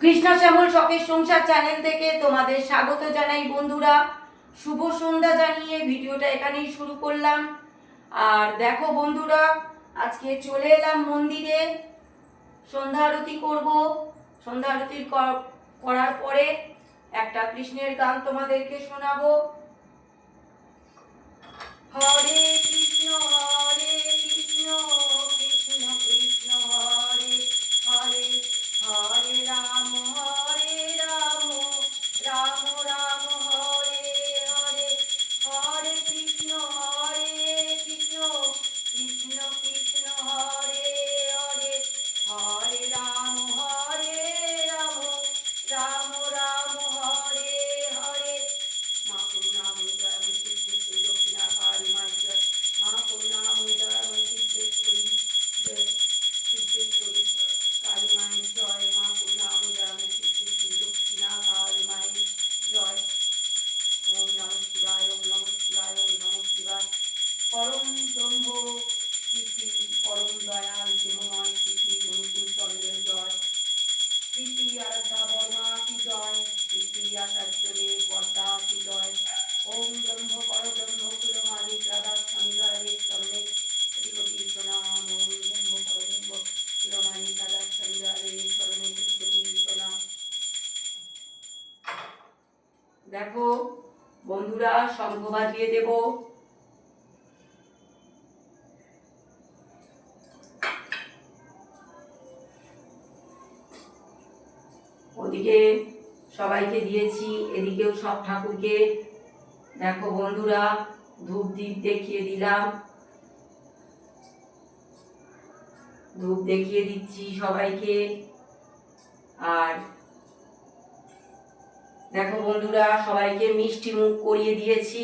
কৃষ্ণা শ্যামল শখের সংসার চ্যানেল থেকে তোমাদের স্বাগত জানাই বন্ধুরা। শুভ সন্ধ্যা জানিয়ে ভিডিওটা এখানেই শুরু করলাম। আর দেখো বন্ধুরা, আজকে চলে এলাম মন্দিরে, সন্ধ্যা আরতি করব। সন্ধ্যা আরতি করার পরে একটা কৃষ্ণের গান তোমাদেরকে শোনাবো। হরে কৃষ্ণ হরে কৃষ্ণ কৃষ্ণ কৃষ্ণ হরে হরে, হরে রাম রাম রাম হরে হরে, হরে কৃষ্ণ কৃষ্ণ কৃষ্ণ হরে হরে, হরে রাম রাম রাম হরে হরে। মা করুণাময়ী সিদ্ধেশ্বরী দক্ষিণা কালী মাই জয়, মা করুণাময়ী সিদ্ধেশ্বরী জয়, সিদ্ধেশ্বরী কালী মাই জয়, মা করুণাময়ী সিদ্ধেশ্বরী দক্ষিণা কালী মাই জয়। ওম নমঃ শিবায়, ওম নমঃ শিবায়, ওম নমঃ শিবায়। পরম ব্রহ্ম তিথি পরম দয়াল প্রেমময় তিথি অনুকূল চন্দ্রের জয়। প্রীতি আরাধ্যা বর্মা কি জয়, প্রীতি আচার্য দেব বর্দা কি জয়। ওম ব্রহ্ম পরব্রহ্ম কুল মালিক রাধা স্বামী জয় চন্দ্রে কোটি কোটি প্রণাম। ওম ব্রহ্ম পরব্রহ্ম কুল মালিক রাধা স্বামী জয় চরণে কোটি কোটি প্রণাম। দেখো বন্ধুরা, শঙ্খ বাজিয়ে দেব। ওদিকে সবাইকে দিয়েছি, এদিকেও সব ঠাকুরকে দেখো বন্ধুরা ধূপ দ্বীপ দেখিয়ে দিলাম, ধূপ দেখিয়ে দিচ্ছি সবাইকে। আর দেখো বন্ধুরা, সবাইকে মিষ্টি মুখ করিয়ে দিয়েছি,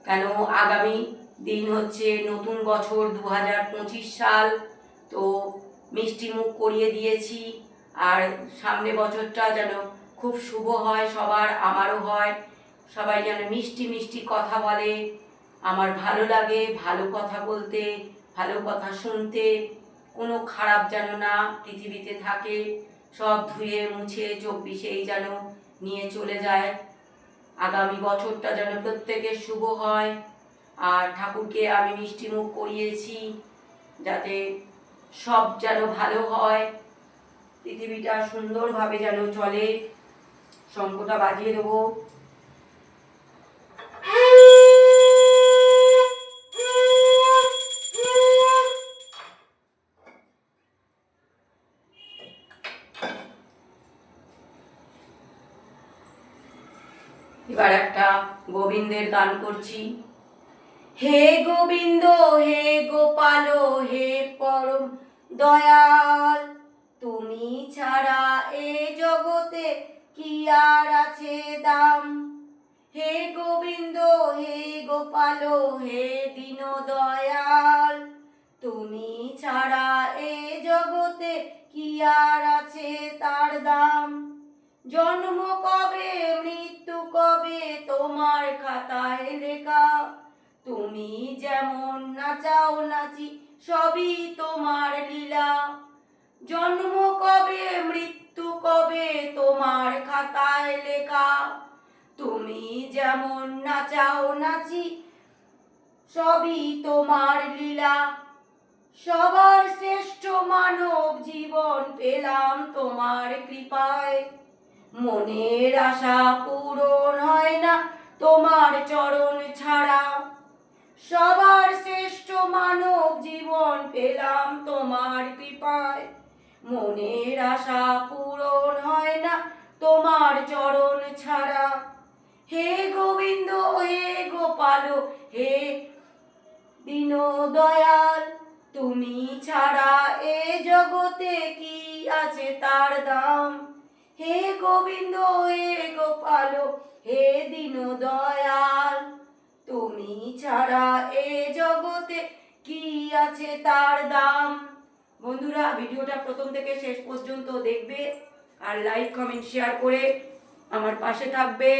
কেন আগামী দিন হচ্ছে নতুন বছর 2025 সাল, তো মিষ্টি মুখ করিয়ে দিয়েছি। আর সামনে বছরটা যেন খুব শুভ হয় সবার, আমারও হয়। সবাই যেন মিষ্টি মিষ্টি কথা বলে, আমার ভালো লাগে ভালো কথা বলতে, ভালো কথা শুনতে, কোনো খারাপ যেন না পৃথিবীতে থাকে, সব ধুয়ে মুছে 24-এই যেন নিয়ে চলে যায়। আগামী বছরটা যেন প্রত্যেকের শুভ হয়। আর ঠাকুরকে আমি মিষ্টি মুখ করিয়েছি যাতে সব যেন ভালো হয়, পৃথিবীটা সুন্দরভাবে যেন চলে। শঙ্খটা বাজিয়ে দেবো। এবার একটা গোবিন্দের গান করছি। হে গোবিন্দ হে গোপাল হে পরম দয়াল, তুমি ছাড়া এ জগতে কি আর আছে দাম। হে গোবিন্দ হে গোপাল হে দীন দয়াল, তুমি ছাড়া এ জগতে কি আর আছে তার দাম। জন্ম কবে মৃত্যু কবে তোমার খাতায় লেখা, তুমি যেমন নাচাও নাচি সবই তোমার লীলা। জন্ম কবে মৃত্যু কবে তোমার খাতায় লেখা, তুমি যেমন নাচাও নাচি সবই তোমার লীলা। সবার শ্রেষ্ঠ মানব জীবন পেলাম তোমার কৃপায়, মনের আশা পূরণ হয় না তোমার চরণ ছাড়া। সবার শ্রেষ্ঠ মানব জীবন পেলাম তোমার কৃপায়, মনের আশা পূরণ হয় না তোমার চরণ ছাড়া। হে গোবিন্দ হে গোপাল হে দীন দয়াল, তুমি ছাড়া এ জগতে কি আছে তার দাম। হে গোবিন্দ হে গোপাল হে দীন দয়াল, তুমি ছাড়া এ জগতে কি আছে তার দাম। বন্ধুরা, ভিডিওটা প্রথম থেকে শেষ পর্যন্ত দেখবে আর লাইক কমেন্ট শেয়ার করে আমার পাশে থাকবে।